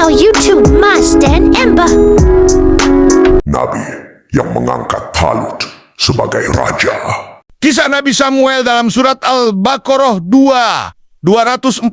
channel YouTube Mas dan Ember. Nabi yang mengangkat Talut sebagai raja. Kisah Nabi Samuel dalam surat Al-Baqarah 247,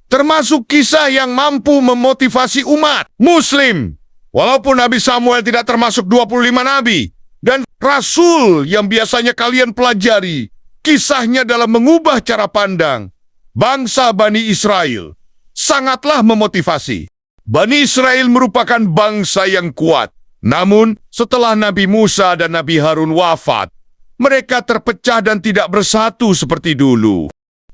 termasuk kisah yang mampu memotivasi umat Muslim. Walaupun Nabi Samuel tidak termasuk 25 nabi dan rasul yang biasanya kalian pelajari, kisahnya dalam mengubah cara pandang bangsa Bani Israel sangatlah memotivasi. Bani Israel merupakan bangsa yang kuat. Namun, setelah Nabi Musa dan Nabi Harun wafat, mereka terpecah dan tidak bersatu seperti dulu.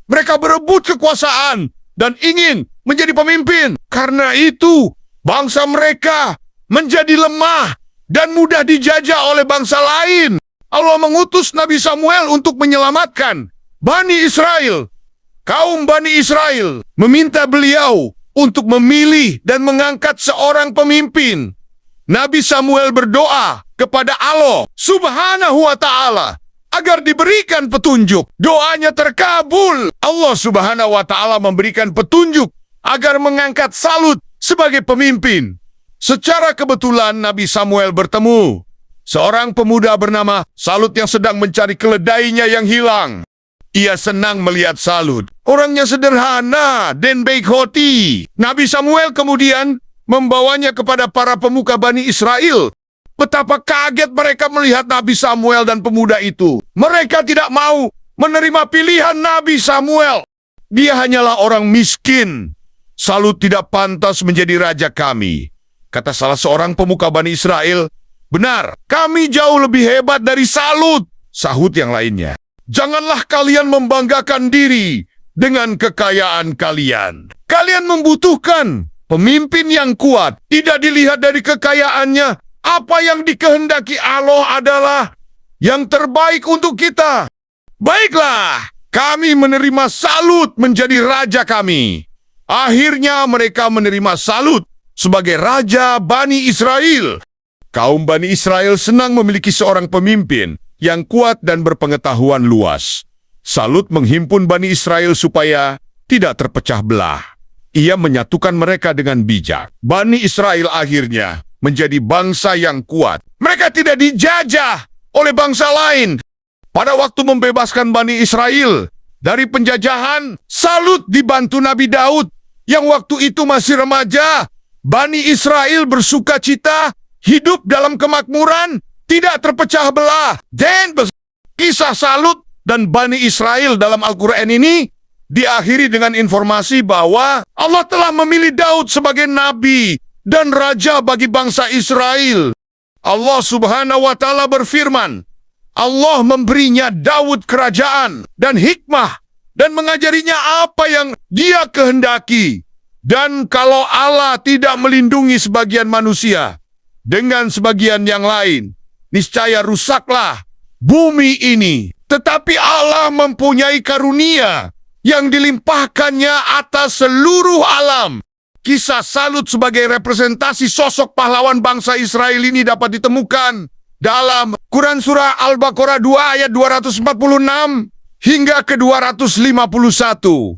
Mereka berebut kekuasaan dan ingin menjadi pemimpin. Karena itu, bangsa mereka menjadi lemah dan mudah dijajah oleh bangsa lain. Allah mengutus Nabi Samuel untuk menyelamatkan Bani Israel. Kaum Bani Israel meminta beliau untuk memilih dan mengangkat seorang pemimpin. Nabi Samuel berdoa kepada Allah Subhanahu wa Ta'ala agar diberikan petunjuk. Doanya terkabul. Allah Subhanahu wa Ta'ala memberikan petunjuk agar mengangkat Salut sebagai pemimpin. Secara kebetulan Nabi Samuel bertemu seorang pemuda bernama Salut yang sedang mencari keledainya yang hilang. Ia senang melihat Salut. Orangnya sederhana dan baik hati. Nabi Samuel kemudian membawanya kepada para pemuka Bani Israel. Betapa kaget mereka melihat Nabi Samuel dan pemuda itu. Mereka tidak mau menerima pilihan Nabi Samuel. Dia hanyalah orang miskin. Salut tidak pantas menjadi raja kami. Kata salah seorang pemuka Bani Israel, benar, kami jauh lebih hebat dari Salut. Sahut yang lainnya, janganlah kalian membanggakan diri dengan kekayaan kalian. Kalian membutuhkan pemimpin yang kuat, tidak dilihat dari kekayaannya. Apa yang dikehendaki Allah adalah yang terbaik untuk kita. Baiklah, kami menerima Salut menjadi raja kami. Akhirnya mereka menerima Salut sebagai raja Bani Israel. Kaum Bani Israel senang memiliki seorang pemimpin yang kuat dan berpengetahuan luas. Salut menghimpun Bani Israel supaya tidak terpecah belah. Ia menyatukan mereka dengan bijak. Bani Israel akhirnya menjadi bangsa yang kuat. Mereka tidak dijajah oleh bangsa lain. Pada waktu membebaskan Bani Israel dari penjajahan, Salut dibantu Nabi Daud yang waktu itu masih remaja. Bani Israel bersuka cita, hidup dalam kemakmuran, tidak terpecah belah. Dan kisah Salut dan Bani Israel dalam Al-Quran ini diakhiri dengan informasi bahwa Allah telah memilih Daud sebagai nabi dan raja bagi bangsa Israel. Allah Subhanahu wa Ta'ala berfirman, Allah memberinya Daud kerajaan dan hikmah dan mengajarinya apa yang dia kehendaki. Dan kalau Allah tidak melindungi sebagian manusia dengan sebagian yang lain, niscaya rusaklah bumi ini. Tetapi Allah mempunyai karunia yang dilimpahkannya atas seluruh alam. Kisah Salut sebagai representasi sosok pahlawan bangsa Israel ini dapat ditemukan dalam Quran Surah Al-Baqarah 2 ayat 246 hingga ke 251.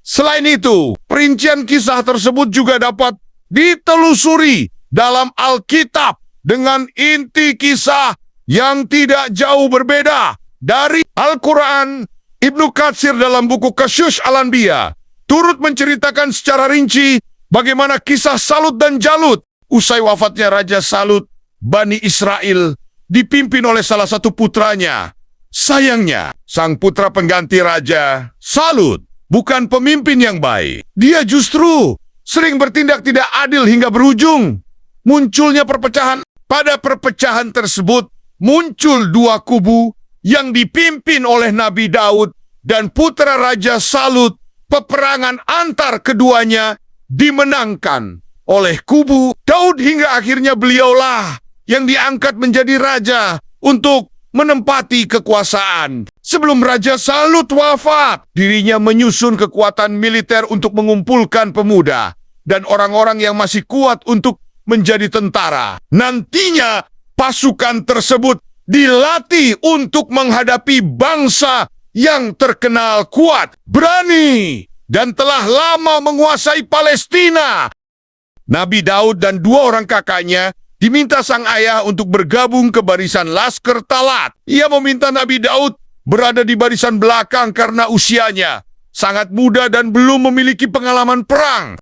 Selain itu, perincian kisah tersebut juga dapat ditelusuri dalam Alkitab dengan inti kisah yang tidak jauh berbeda dari Al-Quran. Ibnu Katsir dalam buku Qasas Al-Anbiya turut menceritakan secara rinci bagaimana kisah Salut dan Jalut. Usai wafatnya Raja Salut, Bani Israel dipimpin oleh salah satu putranya. Sayangnya, sang putra pengganti Raja Salut bukan pemimpin yang baik. Dia justru sering bertindak tidak adil hingga berujung munculnya perpecahan. Pada perpecahan tersebut muncul dua kubu yang dipimpin oleh Nabi Daud dan putra Raja Salut. Peperangan antar keduanya dimenangkan oleh kubu Daud hingga akhirnya beliaulah yang diangkat menjadi raja untuk menempati kekuasaan. Sebelum Raja Salut wafat, dirinya menyusun kekuatan militer untuk mengumpulkan pemuda dan orang-orang yang masih kuat untuk menjadi tentara. Nantinya pasukan tersebut dilatih untuk menghadapi bangsa yang terkenal kuat, berani, dan telah lama menguasai Palestina. Nabi Daud dan 2 orang kakaknya diminta sang ayah untuk bergabung ke barisan Laskar Talat. Ia meminta Nabi Daud berada di barisan belakang karena usianya sangat muda dan belum memiliki pengalaman perang.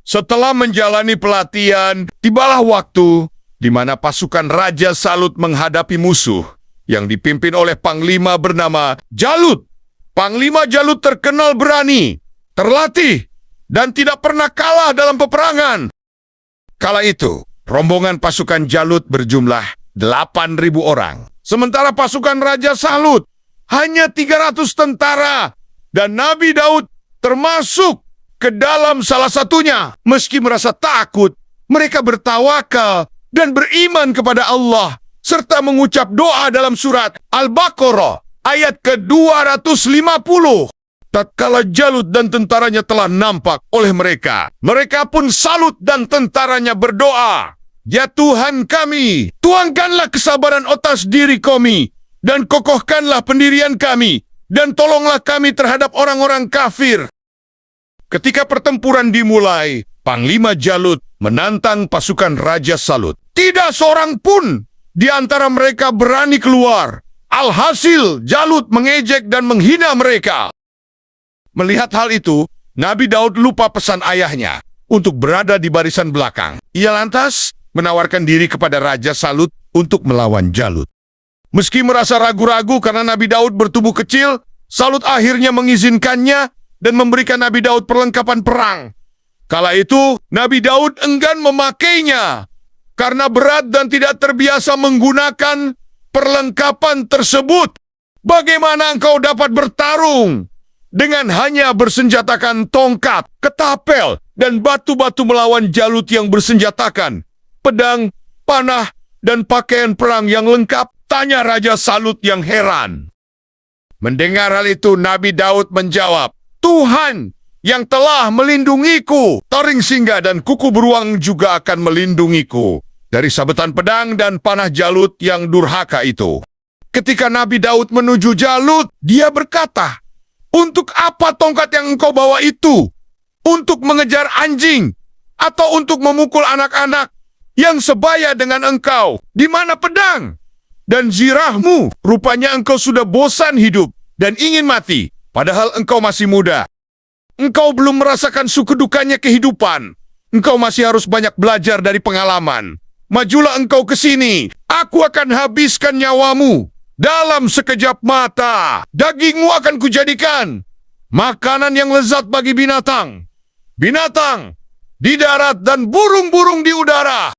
Setelah menjalani pelatihan, tibalah waktu di mana pasukan Raja Salut menghadapi musuh yang dipimpin oleh Panglima bernama Jalut. Panglima Jalut terkenal berani, terlatih, dan tidak pernah kalah dalam peperangan. Kala itu, rombongan pasukan Jalut berjumlah 8.000 orang. Sementara pasukan Raja Salut hanya 300 tentara. Dan Nabi Daud termasuk ke dalam salah satunya. Meski merasa takut, mereka bertawakal dan beriman kepada Allah, serta mengucap doa dalam surat Al-Baqarah ayat ke-250. Tatkala Jalut dan tentaranya telah nampak oleh mereka, mereka pun Salut dan tentaranya berdoa, "Ya Tuhan kami, tuangkanlah kesabaran atas diri kami, dan kokohkanlah pendirian kami, dan tolonglah kami terhadap orang-orang kafir." Ketika pertempuran dimulai, Panglima Jalut menantang pasukan Raja Salut. Tidak seorang pun di antara mereka berani keluar. Alhasil, Jalut mengejek dan menghina mereka. Melihat hal itu, Nabi Daud lupa pesan ayahnya untuk berada di barisan belakang. Ia lantas menawarkan diri kepada Raja Salut untuk melawan Jalut. Meski merasa ragu-ragu karena Nabi Daud bertubuh kecil, Salut akhirnya mengizinkannya dan memberikan Nabi Daud perlengkapan perang. Kala itu, Nabi Daud enggan memakainya karena berat dan tidak terbiasa menggunakan perlengkapan tersebut. Bagaimana engkau dapat bertarung dengan hanya bersenjatakan tongkat, ketapel, dan batu-batu melawan Jalut yang bersenjatakan pedang, panah, dan pakaian perang yang lengkap? Tanya Raja Salut yang heran. Mendengar hal itu, Nabi Daud menjawab, "Tuhan yang telah melindungiku, taring singa dan kuku beruang juga akan melindungiku dari sabetan pedang dan panah Jalut yang durhaka itu." Ketika Nabi Daud menuju Jalut, dia berkata, "Untuk apa tongkat yang engkau bawa itu? Untuk mengejar anjing atau untuk memukul anak-anak yang sebaya dengan engkau? Di mana pedang dan zirahmu? Rupanya engkau sudah bosan hidup dan ingin mati, padahal engkau masih muda. Engkau belum merasakan suku dukanya kehidupan. Engkau masih harus banyak belajar dari pengalaman. Majulah engkau ke sini, aku akan habiskan nyawamu. Dalam sekejap mata, dagingmu akan kujadikan makanan yang lezat bagi binatang. Binatang di darat dan burung-burung di udara."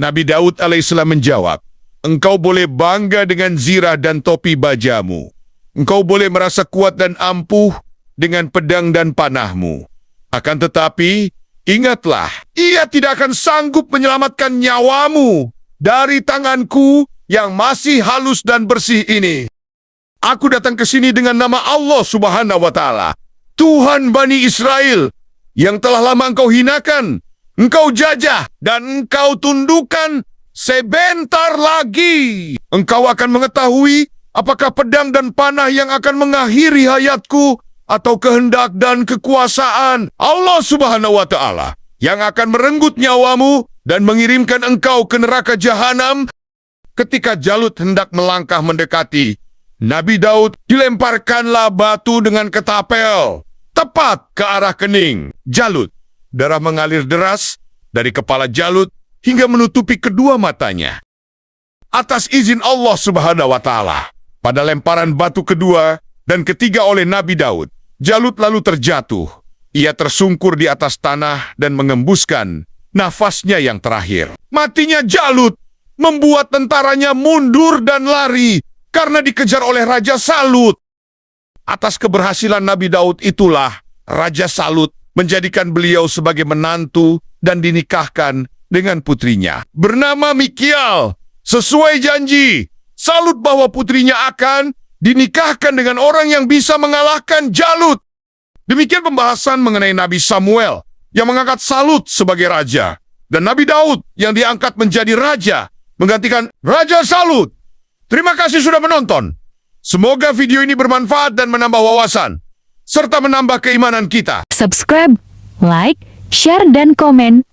Nabi Daud alaihissalam menjawab, "Engkau boleh bangga dengan zirah dan topi bajamu. Engkau boleh merasa kuat dan ampuh dengan pedang dan panahmu. Akan tetapi, ingatlah, ia tidak akan sanggup menyelamatkan nyawamu dari tanganku yang masih halus dan bersih ini. Aku datang ke sini dengan nama Allah Subhanahu wa Ta'ala, Tuhan Bani Israel, yang telah lama engkau hinakan, engkau jajah, dan engkau tundukkan. Sebentar lagi engkau akan mengetahui apakah pedang dan panah yang akan mengakhiri hayatku, atau kehendak dan kekuasaan Allah Subhanahu wa Ta'ala yang akan merenggut nyawamu dan mengirimkan engkau ke neraka jahanam." Ketika Jalut hendak melangkah mendekati Nabi Daud, dilemparkanlah batu dengan ketapel tepat ke arah kening Jalut. Darah mengalir deras dari kepala Jalut hingga menutupi kedua matanya. Atas izin Allah Subhanahu wa Ta'ala, pada lemparan batu kedua dan ketiga oleh Nabi Daud, Jalut lalu terjatuh. Ia tersungkur di atas tanah dan mengembuskan nafasnya yang terakhir. Matinya Jalut membuat tentaranya mundur dan lari karena dikejar oleh Raja Salut. Atas keberhasilan Nabi Daud itulah Raja Salut menjadikan beliau sebagai menantu dan dinikahkan dengan putrinya bernama Mikial. Sesuai janji Salut bahwa putrinya akan dinikahkan dengan orang yang bisa mengalahkan Jalut. Demikian pembahasan mengenai Nabi Samuel yang mengangkat Salut sebagai raja, dan Nabi Daud yang diangkat menjadi raja menggantikan Raja Salut. Terima kasih sudah menonton. Semoga video ini bermanfaat dan menambah wawasan, serta menambah keimanan kita. Subscribe, like, share, dan komen